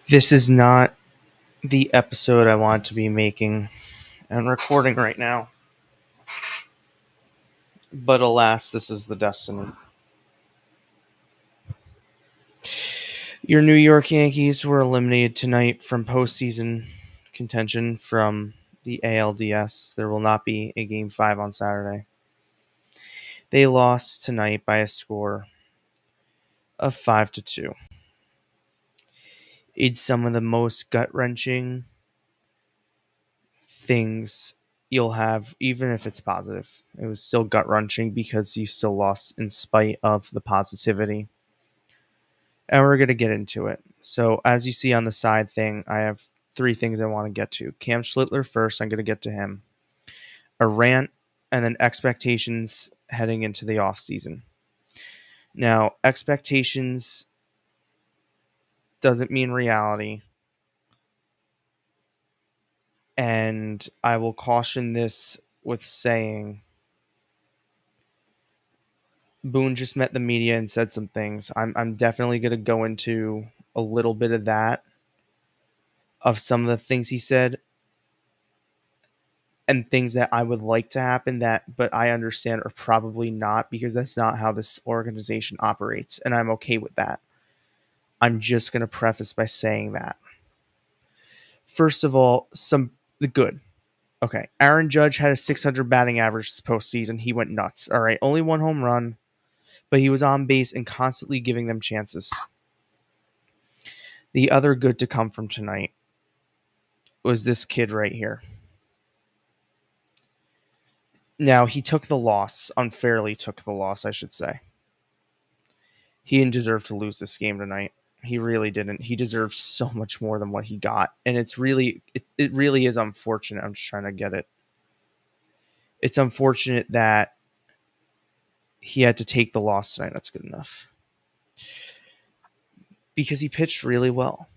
This is not the episode I want to be making and recording right now, but alas, this is the destiny. Your New York Yankees were eliminated tonight from postseason contention from the ALDS. There will not be a Game 5 on Saturday. They lost tonight by a score of 5-2. It's some of the most gut-wrenching things you'll have, even if it's positive. It was still gut-wrenching because you still lost in spite of the positivity. And we're going to get into it. So, as you see on the side thing, I have three things I want to get to. Cam Schlittler first, I'm going to get to him. A rant, and then expectations heading into the offseason. Now, expectations doesn't mean reality. And I will caution this with saying Boone just met the media and said some things. I'm definitely going to go into a little bit of that, of some of the things he said and things that I would like to happen but I understand are probably not, because that's not how this organization operates, and I'm okay with that. I'm just going to preface by saying that. First of all, the good. Okay, Aaron Judge had a 600 batting average this postseason. He went nuts. All right, only one home run, but he was on base and constantly giving them chances. The other good to come from tonight was this kid right here. Now, he took the loss, unfairly took the loss, I should say. He didn't deserve to lose this game tonight. He really didn't. He deserves so much more than what he got. And it really is unfortunate. I'm just trying to get it. It's unfortunate that he had to take the loss tonight. That's good enough. Because he pitched really well.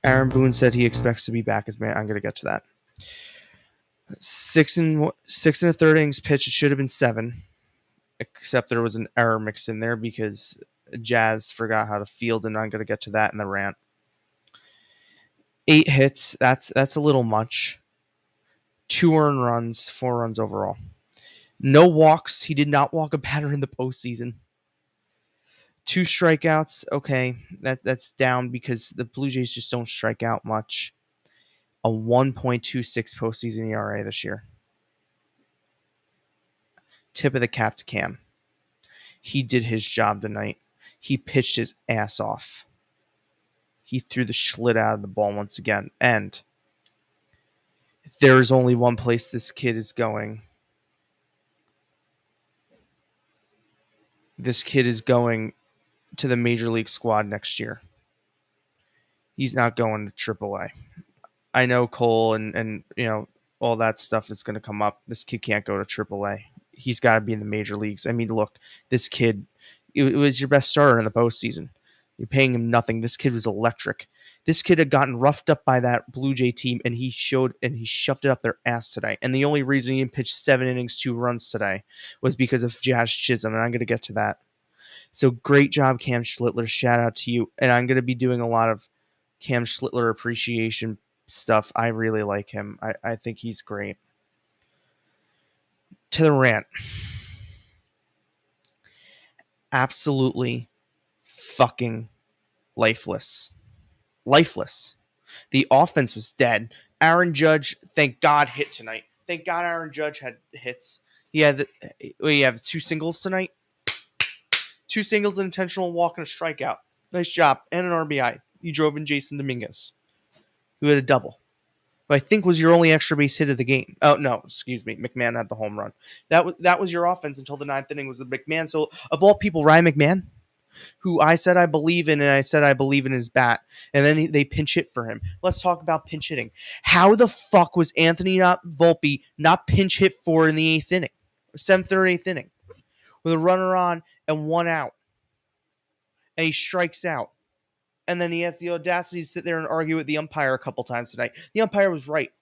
Aaron Boone said he expects to be back as man. I'm going to get to that. 6 and a third innings pitch. It should have been 7, except there was an error mixed in there because Jazz forgot how to field, and I'm going to get to that in the rant. 8 hits. That's a little much. 2 earned runs, 4 runs overall. No walks. He did not walk a batter in the postseason. 2 strikeouts. Okay, that's down because the Blue Jays just don't strike out much. A 1.26 postseason ERA this year. Tip of the cap to Cam. He did his job tonight. He pitched his ass off. He threw the schlit out of the ball once again. And there is only one place this kid is going. This kid is going to the Major League squad next year. He's not going to AAA. I know Cole and all that stuff is going to come up. This kid can't go to AAA. He's got to be in the major leagues. I mean, look, this kid, it was your best starter in the postseason. You're paying him nothing. This kid was electric. This kid had gotten roughed up by that Blue Jay team, and he shoved it up their ass today. And the only reason he didn't pitch 7 innings, 2 runs today was because of Jazz Chisholm, and I'm going to get to that. So great job, Cam Schlittler. Shout out to you. And I'm going to be doing a lot of Cam Schlittler appreciation stuff. I really like him. I think he's great. To the rant. Absolutely fucking lifeless. Lifeless. The offense was dead. Aaron Judge, thank God, hit tonight. Thank God Aaron Judge had hits. He had 2 singles tonight. 2 singles, an intentional walk, and a strikeout. Nice job. And an RBI. He drove in Jason Dominguez, who had a double. But I think was your only extra base hit of the game. Oh, no, excuse me. McMahon had the home run. That was your offense until the 9th inning was the McMahon. So, of all people, Ryan McMahon, who I said I believe in, and I said I believe in his bat, and then they pinch hit for him. Let's talk about pinch hitting. How the fuck was Anthony Volpe not pinch hit for in the 8th inning? 7th or 8th inning? With a runner on and 1 out. And he strikes out. And then he has the audacity to sit there and argue with the umpire a couple times tonight. The umpire was right.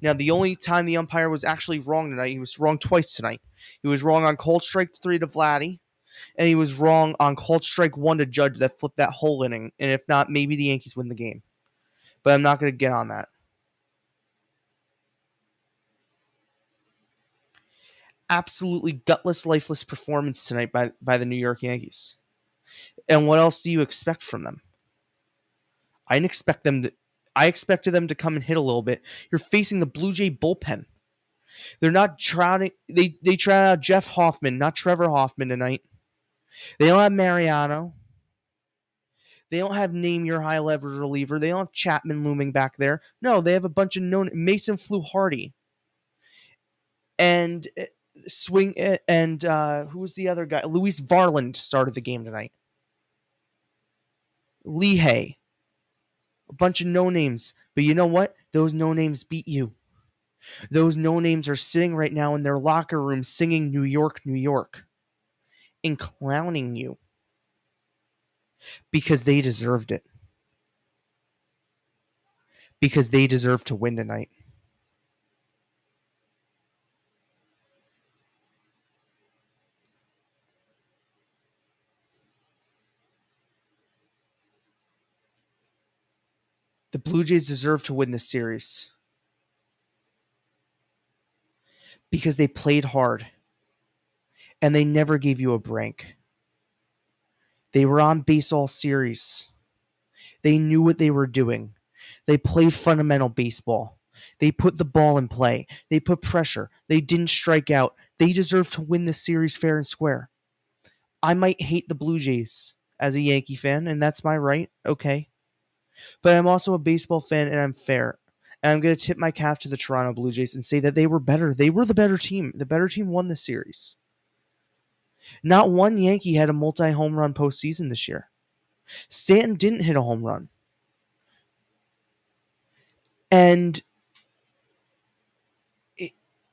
Now, the only time the umpire was actually wrong tonight, he was wrong twice tonight. He was wrong on cold strike 3 to Vladdy, And he was wrong on called strike one to Judge that flipped that whole inning. And if not, maybe the Yankees win the game. But I'm not going to get on that. Absolutely gutless, lifeless performance tonight by the New York Yankees. And what else do you expect from them? I didn't expect them to. I expected them to come and hit a little bit. You're facing the Blue Jay bullpen. They're not trouting. They tried out Jeff Hoffman, not Trevor Hoffman tonight. They don't have Mariano. They don't have name your high leverage reliever. They don't have Chapman looming back there. No, they have a bunch of known Mason Fluharty and swing and who was the other guy? Luis Varland started the game tonight. Lehigh, a bunch of no names. But you know what? Those no names beat you. Those no names are sitting right now in their locker room singing New York, New York, and clowning you because they deserved it. Because they deserve to win tonight. The Blue Jays deserve to win this series because they played hard and they never gave you a break. They were on base all series. They knew what they were doing. They played fundamental baseball. They put the ball in play. They put pressure. They didn't strike out. They deserve to win this series fair and square. I might hate the Blue Jays as a Yankee fan, and that's my right. Okay. But I'm also a baseball fan, and I'm fair. And I'm going to tip my cap to the Toronto Blue Jays and say that they were better. They were the better team. The better team won the series. Not one Yankee had a multi-home run postseason this year. Stanton didn't hit a home run. And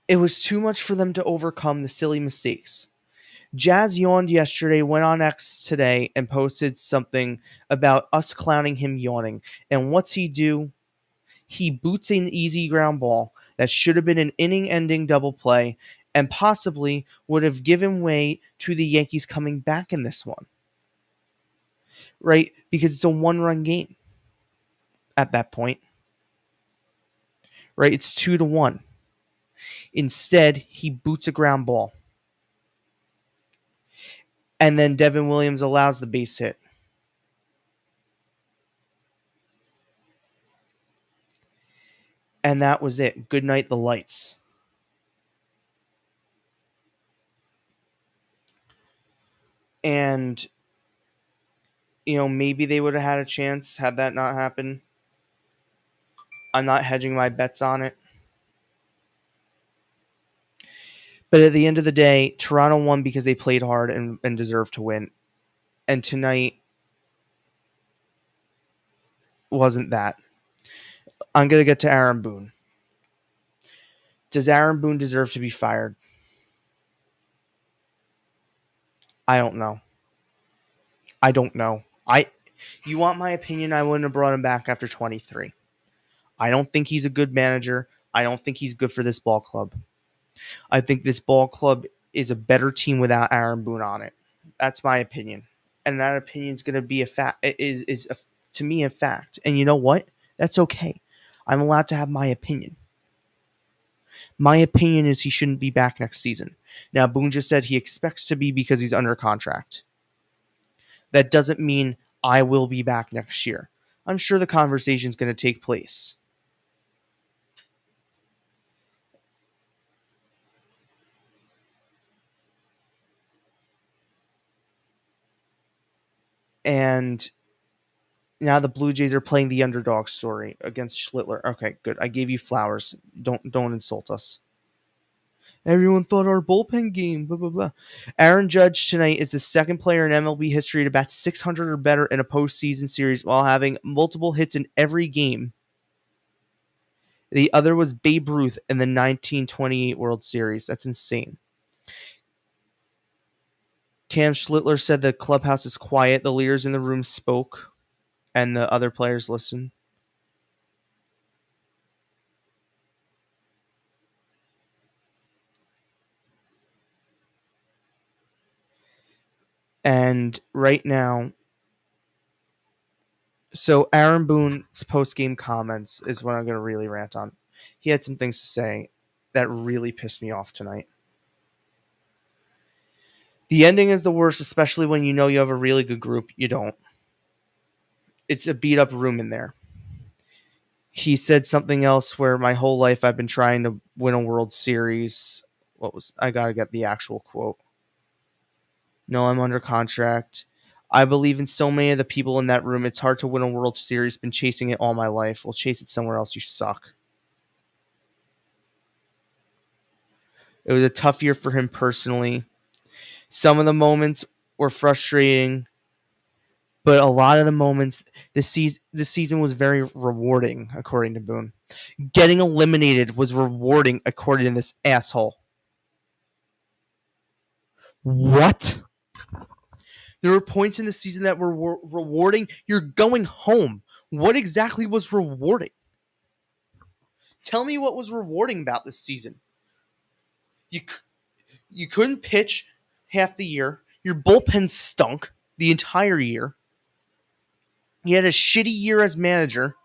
it was too much for them to overcome the silly mistakes. Jazz yawned yesterday, went on X today, and posted something about us clowning him yawning. And what's he do? He boots an easy ground ball that should have been an inning-ending double play and possibly would have given way to the Yankees coming back in this one. Right? Because it's a one-run game at that point. Right? It's 2-1. Instead, he boots a ground ball. And then Devin Williams allows the base hit. And that was it. Good night, the lights. And, maybe they would have had a chance had that not happened. I'm not hedging my bets on it. But at the end of the day, Toronto won because they played hard and deserved to win. And tonight wasn't that. I'm going to get to Aaron Boone. Does Aaron Boone deserve to be fired? I don't know. You want my opinion? I wouldn't have brought him back after 23. I don't think he's a good manager. I don't think he's good for this ball club. I think this ball club is a better team without Aaron Boone on it. That's my opinion. And that opinion is going to be to me a fact. And you know what? That's okay. I'm allowed to have my opinion. My opinion is he shouldn't be back next season. Now, Boone just said he expects to be because he's under contract. That doesn't mean I will be back next year. I'm sure the conversation is going to take place. And now the Blue Jays are playing the underdog story against Schlittler. Okay, good. I gave you flowers. Don't insult us. Everyone thought our bullpen game, blah, blah, blah. Aaron Judge tonight is the second player in MLB history to bat 600 or better in a postseason series while having multiple hits in every game. The other was Babe Ruth in the 1928 World Series. That's insane. Cam Schlittler said the clubhouse is quiet. The leaders in the room spoke, and the other players listened. And right now, so Aaron Boone's post game comments is what I'm going to really rant on. He had some things to say that really pissed me off tonight. The ending is the worst, especially when you know you have a really good group. You don't. It's a beat up room in there. He said something else where my whole life I've been trying to win a World Series. I got to get the actual quote. No, I'm under contract. I believe in so many of the people in that room. It's hard to win a World Series. Been chasing it all my life. Well, chase it somewhere else. You suck. It was a tough year for him personally. Some of the moments were frustrating, but a lot of the moments this season was very rewarding, according to Boone. Getting eliminated was rewarding, according to this asshole. What? There were points in the season that were rewarding. You're going home. What exactly was rewarding? Tell me what was rewarding about this season. You couldn't pitch half the year. Your bullpen stunk the entire year. You had a shitty year as manager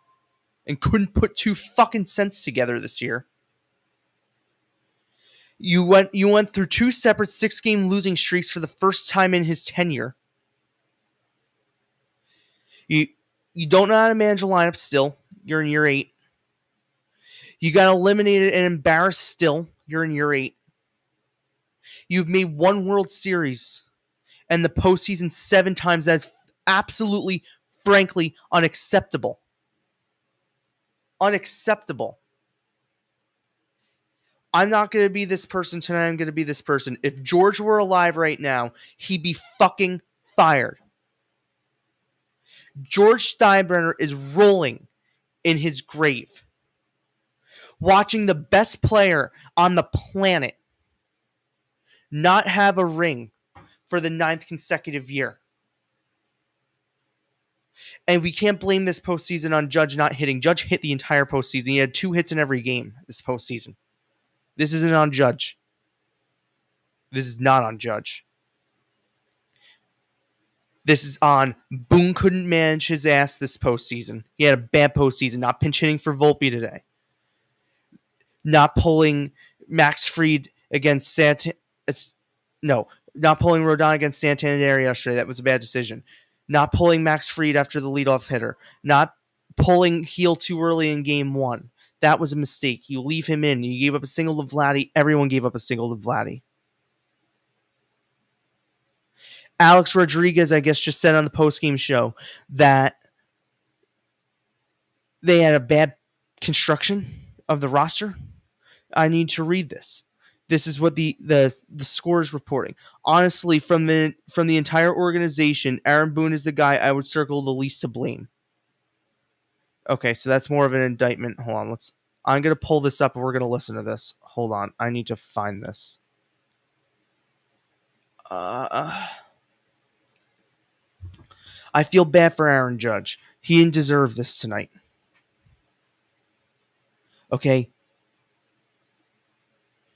and couldn't put 2 fucking cents together this year. You went through 2 separate 6-game losing streaks for the first time in his tenure. You don't know how to manage a lineup still. You're in year 8. You got eliminated and embarrassed still. You're in year 8. You've made 1 World Series and the postseason 7 times. That's absolutely, frankly, unacceptable. Unacceptable. I'm not going to be this person tonight. I'm going to be this person. If George were alive right now, he'd be fucking fired. George Steinbrenner is rolling in his grave, watching the best player on the planet not have a ring for the 9th consecutive year. And we can't blame this postseason on Judge not hitting. Judge hit the entire postseason. He had 2 hits in every game this postseason. This isn't on Judge. This is not on Judge. This is on Boone couldn't manage his ass this postseason. He had a bad postseason, not pinch hitting for Volpe today. Not pulling Max Fried against not pulling Rodon against Santander yesterday. That was a bad decision. Not pulling Max Fried after the leadoff hitter. Not pulling Heel too early in game 1. That was a mistake. You leave him in. You gave up a single to Vladdy. Everyone gave up a single to Vladdy. Alex Rodriguez, I guess, just said on the postgame show that they had a bad construction of the roster. I need to read this. This is what the score is reporting. Honestly, from the entire organization, Aaron Boone is the guy I would circle the least to blame. Okay, so that's more of an indictment. Hold on, I'm gonna pull this up and we're gonna listen to this. Hold on, I need to find this. I feel bad for Aaron Judge. He didn't deserve this tonight. Okay.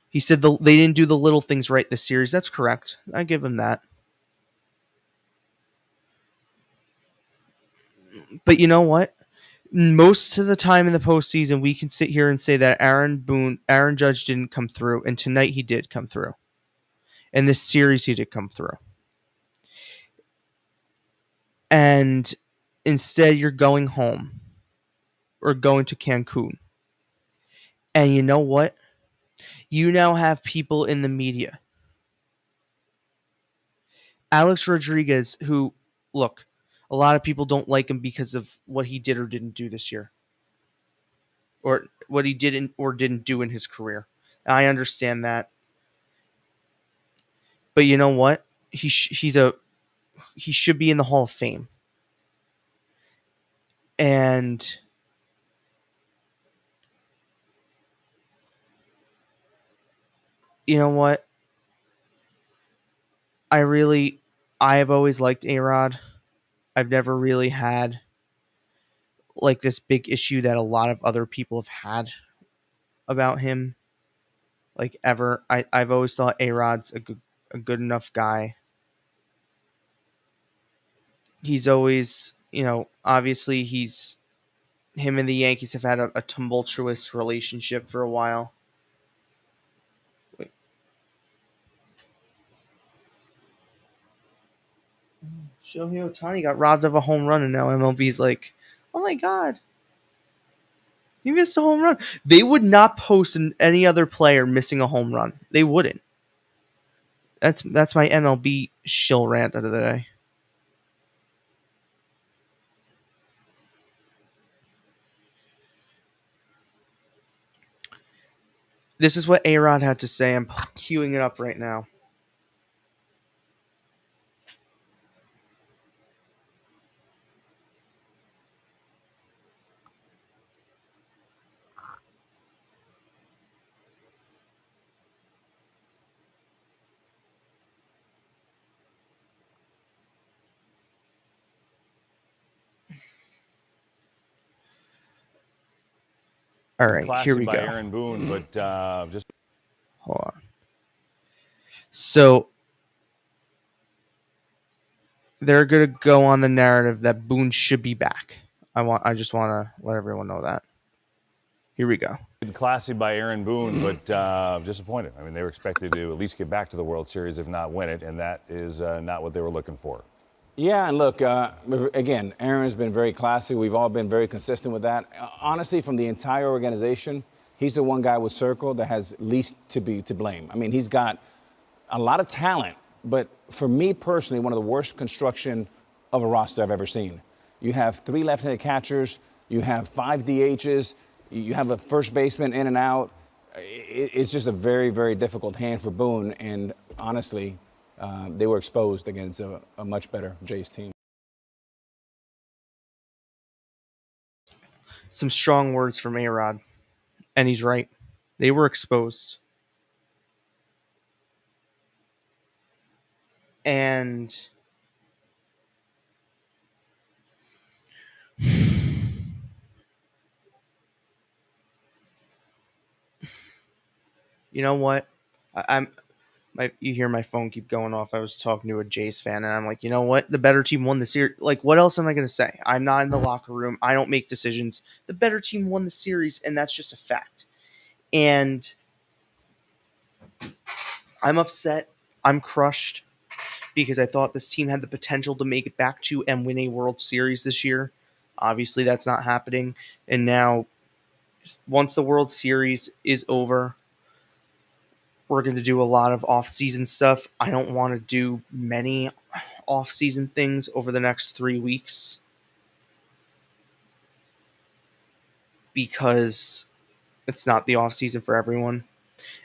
He said they didn't do the little things right this series. That's correct. I give him that. But you know what? Most of the time in the postseason, we can sit here and say that Aaron Judge didn't come through, and tonight he did come through. In this series, he did come through. And instead, you're going home or going to Cancun. And you know what? You now have people in the media. Alex Rodriguez, who, look, a lot of people don't like him because of what he did or didn't do this year. Or what he didn't or didn't do in his career. And I understand that. But you know what? He should be in the Hall of Fame. And you know what? I've always liked A-Rod. I've never really had like this big issue that a lot of other people have had about him. Like ever. I've always thought A-Rod's a good enough guy. he's always, obviously him and the Yankees have had a tumultuous relationship for a while. Wait. Shohei Ohtani got robbed of a home run, and now MLB's like, oh my God, he missed a home run. They would not post any other player missing a home run. They wouldn't. That's my MLB shill rant of the day. This is what A-Rod had to say. I'm queuing it up right now. All right, here we go. Aaron Boone, but just hold on. So they're gonna go on the narrative that Boone should be back. I just want to let everyone know that. Here we go. Classy by Aaron Boone, but disappointed. I mean, they were expected to at least get back to the World Series, if not win it, and that is not what they were looking for. Yeah, and look, again, Aaron's been very classy. We've all been very consistent with that. Honestly, from the entire organization, he's the one guy with Circle that has least to blame. I mean, he's got a lot of talent, but for me personally, one of the worst construction of a roster I've ever seen. You have 3 left-handed catchers, you have 5 DHs, you have a first baseman in and out. It's just a very, very difficult hand for Boone, and honestly, they were exposed against a much better Jays team. Some strong words from A-Rod, and he's right. They were exposed. And you know what? You hear my phone keep going off. I was talking to a Jays fan, and I'm like, you know what? The better team won the series. Like, what else am I going to say? I'm not in the locker room. I don't make decisions. The better team won the series, and that's just a fact. And I'm upset. I'm crushed because I thought this team had the potential to make it back to and win a World Series this year. Obviously, that's not happening. And now, once the World Series is over, we're going to do a lot of off-season stuff. I don't want to do many off-season things over the next 3 weeks because it's not the off-season for everyone.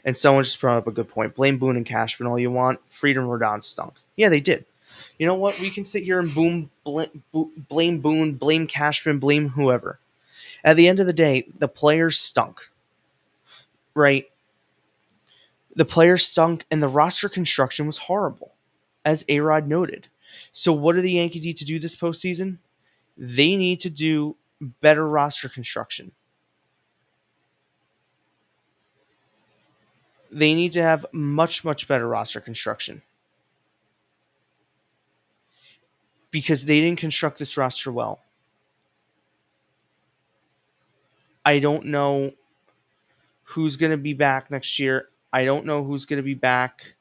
And someone just brought up a good point. Blame Boone and Cashman all you want. Freedom Rodon stunk. Yeah, they did. You know what? We can sit here and blame Boone, blame Cashman, blame whoever. At the end of the day, the players stunk. Right? The players stunk, and the roster construction was horrible, as A-Rod noted. So what do the Yankees need to do this postseason? They need to do better roster construction. They need to have much, much better roster construction. Because they didn't construct this roster well. I don't know who's going to be back next year. I don't know who's going to be back.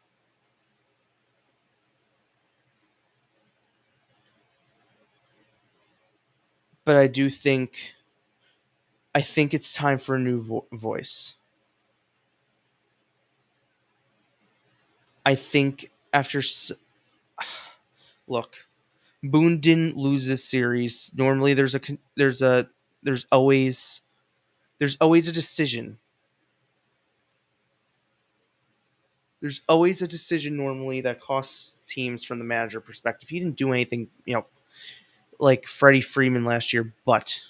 But I think it's time for a new voice. I think after look, Boone didn't lose this series. Normally there's always a decision. There's always a decision normally that costs teams from the manager perspective. He didn't do anything, like Freddie Freeman last year, but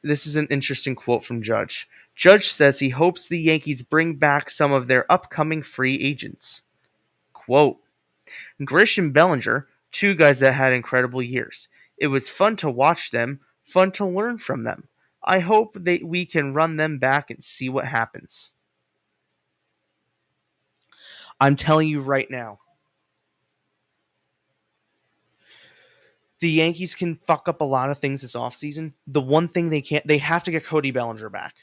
this is an interesting quote from Judge. Judge says he hopes the Yankees bring back some of their upcoming free agents. Quote, Grish and Bellinger, 2 guys that had incredible years. It was fun to watch them, fun to learn from them. I hope that we can run them back and see what happens. I'm telling you right now, the Yankees can fuck up a lot of things this offseason. The one thing they have to get Cody Bellinger back.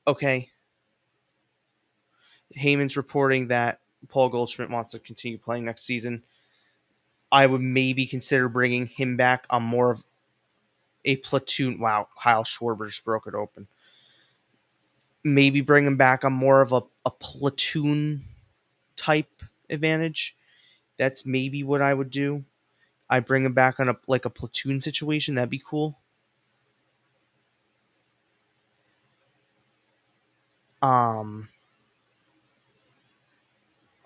Okay. Heyman's reporting that Paul Goldschmidt wants to continue playing next season. I would maybe consider bringing him back on more of a platoon. Wow, Kyle Schwarber just broke it open. Maybe bring him back on more of a platoon type advantage. That's maybe what I would do. I bring him back on a platoon situation. That'd be cool.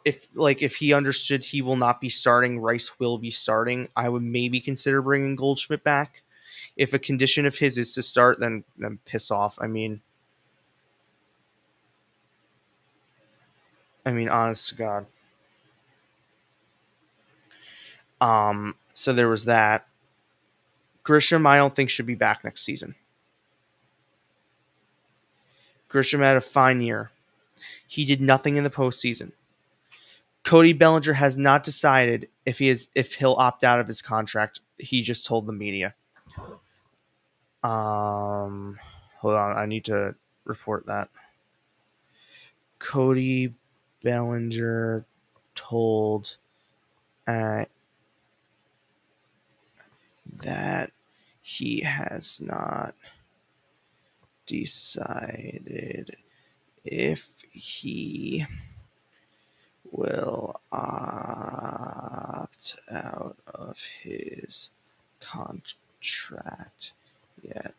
If he understood he will not be starting, Rice will be starting, I would maybe consider bringing Goldschmidt back. If a condition of his is to start, then piss off. I mean, honest to God. So there was that. Grisham, I don't think should be back next season. Grisham had a fine year. He did nothing in the postseason. Cody Bellinger has not decided if he'll opt out of his contract. He just told the media. Hold on, I need to report that. Cody Bellinger told that he has not decided if he will opt out of his contract yet.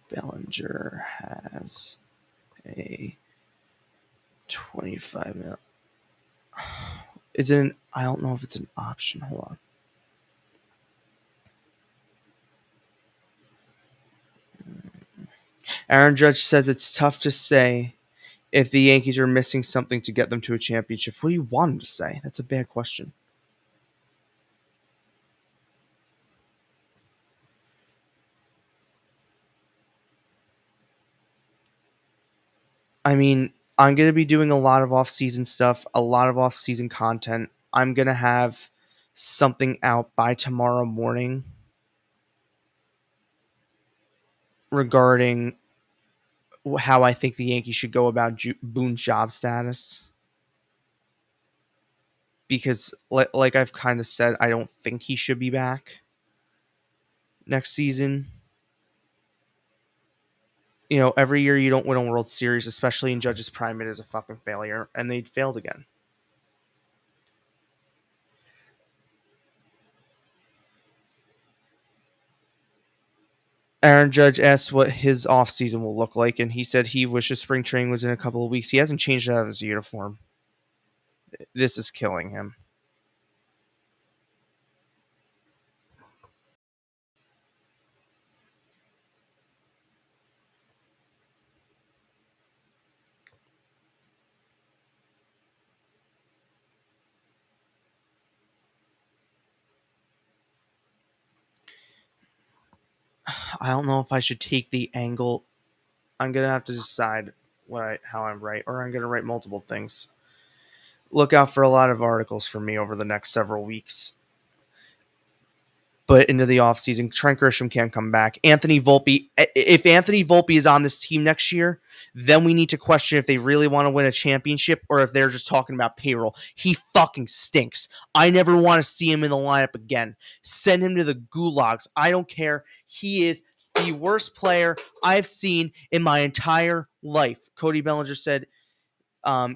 Bellinger has a 25 mil. Is it an? I don't know if it's an option. Hold on. Aaron Judge says it's tough to say if the Yankees are missing something to get them to a championship. What do you want him to say? That's a bad question. I mean, I'm going to be doing a lot of off-season stuff, a lot of off-season content. I'm going to have something out by tomorrow morning regarding how I think the Yankees should go about Boone's job status. Because, like I've kind of said, I don't think he should be back next season. You know, every year you don't win a World Series, especially in Judge's prime, it is a fucking failure, and they failed again. Aaron Judge asked what his offseason will look like, and he said he wishes spring training was in a couple of weeks. He hasn't changed out of his uniform. This is killing him. I don't know if I should take the angle. I'm going to have to decide how I write, or I'm going to write multiple things. Look out for a lot of articles from me over the next several weeks. But into the offseason, Trent Grisham can't come back. Anthony Volpe, if Anthony Volpe is on this team next year, then we need to question if they really want to win a championship or if they're just talking about payroll. He fucking stinks. I never want to see him in the lineup again. Send him to the gulags. I don't care. He is the worst player I've seen in my entire life. Cody Bellinger said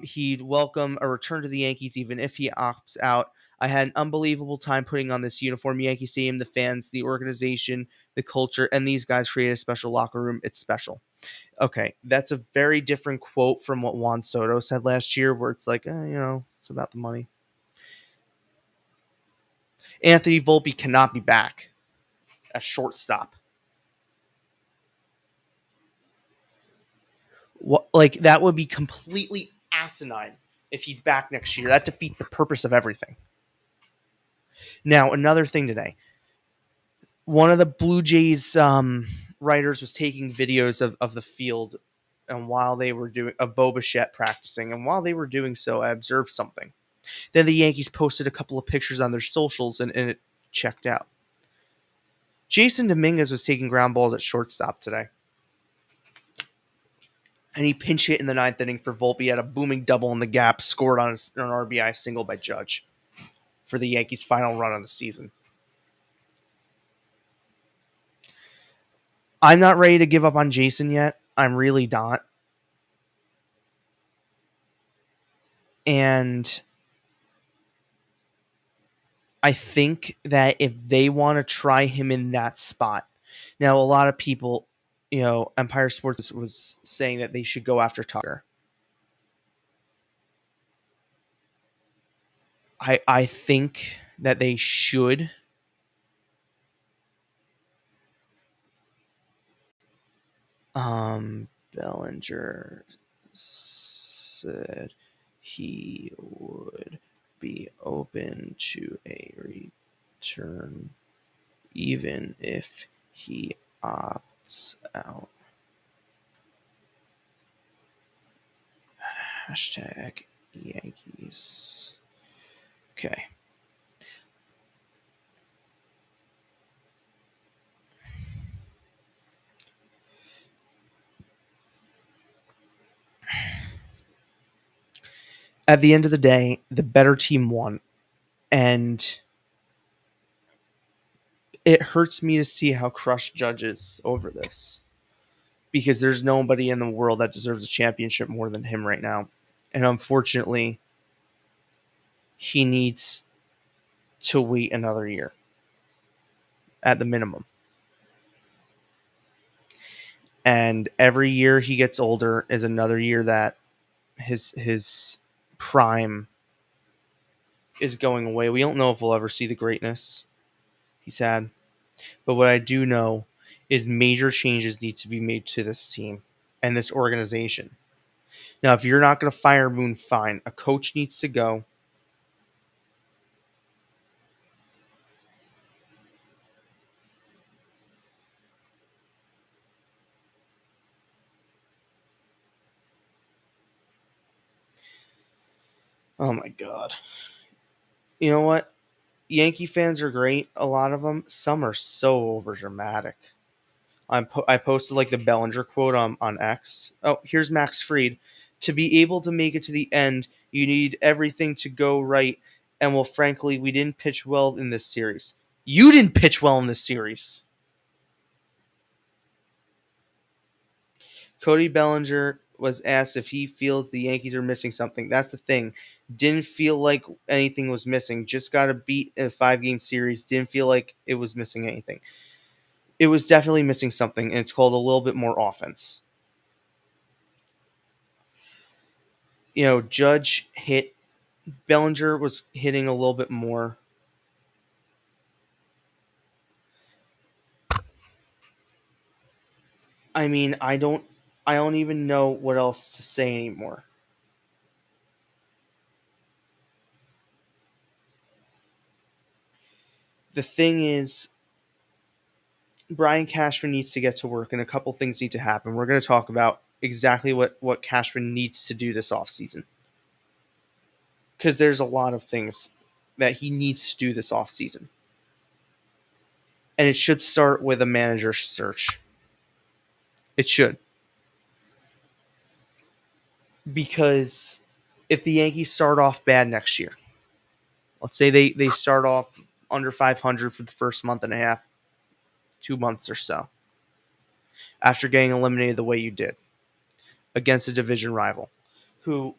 he'd welcome a return to the Yankees even if he opts out. I had an unbelievable time putting on this uniform. Yankee Stadium, the fans, the organization, the culture, and these guys create a special locker room. It's special. Okay, that's a very different quote from what Juan Soto said last year, where it's like, it's about the money. Anthony Volpe cannot be back at shortstop. That would be completely asinine if he's back next year. That defeats the purpose of everything. Now, another thing today. One of the Blue Jays writers was taking videos of the field, and while they were doing of Bo Bichette practicing, and while they were doing so, I observed something. Then the Yankees posted a couple of pictures on their socials, and it checked out. Jason Dominguez was taking ground balls at shortstop today. And he pinch hit in the ninth inning for Volpe, had a booming double in the gap, scored on an RBI single by Judge for the Yankees' final run of the season. I'm not ready to give up on Jason yet. I'm really not. And I think that if they want to try him in that spot, now a lot of people, Empire Sports was saying that they should go after Tucker. I think that they should. Bellinger said he would be open to a return even if he opts out. Hashtag Yankees. Okay. At the end of the day, the better team won. And it hurts me to see how crushed Judge is over this. Because there's nobody in the world that deserves a championship more than him right now. And unfortunately, he needs to wait another year at the minimum. And every year he gets older is another year that his prime is going away. We don't know if we'll ever see the greatness he's had. But what I do know is major changes need to be made to this team and this organization. Now, if you're not going to fire Boone, fine. A coach needs to go. Oh, my God. You know what? Yankee fans are great. A lot of them. Some are so overdramatic. I posted like the Bellinger quote on X. Oh, here's Max Fried. To be able to make it to the end, you need everything to go right. And well, frankly, we didn't pitch well in this series. You didn't pitch well in this series. Cody Bellinger was asked if he feels the Yankees are missing something. That's the thing. Didn't feel like anything was missing. Just got a beat in a 5-game series. Didn't feel like it was missing anything. It was definitely missing something, and it's called a little bit more offense. Judge hit. Bellinger was hitting a little bit more. I mean, I don't even know what else to say anymore. The thing is, Brian Cashman needs to get to work, and a couple things need to happen. We're going to talk about exactly what Cashman needs to do this offseason. Because there's a lot of things that he needs to do this offseason. And it should start with a manager search. It should. Because if the Yankees start off bad next year, let's say they start off under 500 for the first month and a half, 2 months or so, after getting eliminated the way you did against a division rival, who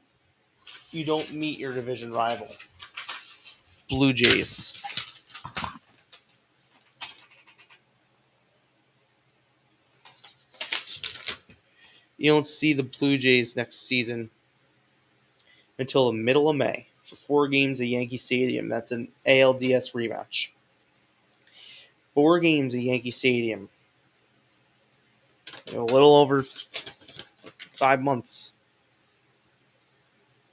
you don't meet your division rival, Blue Jays. You don't see the Blue Jays next season until the middle of May for 4 games at Yankee Stadium. That's an ALDS rematch. 4 games at Yankee Stadium. A little over 5 months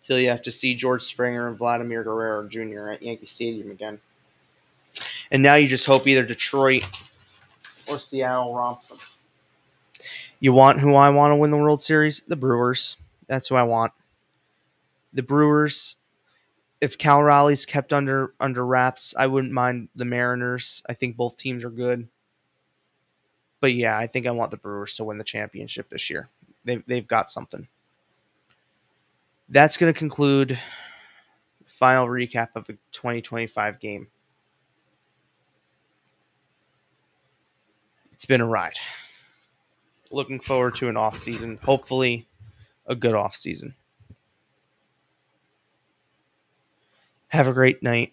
till you have to see George Springer and Vladimir Guerrero Jr. at Yankee Stadium again. And now you just hope either Detroit or Seattle romps them. You want who I want to win the World Series? The Brewers. That's who I want. The Brewers. If Cal Raleigh's kept under wraps, I wouldn't mind the Mariners. I think both teams are good. But yeah, I think I want the Brewers to win the championship this year. They've got something. That's going to conclude the final recap of the 2025 game. It's been a ride. Looking forward to an off season. Hopefully, a good off season. Have a great night.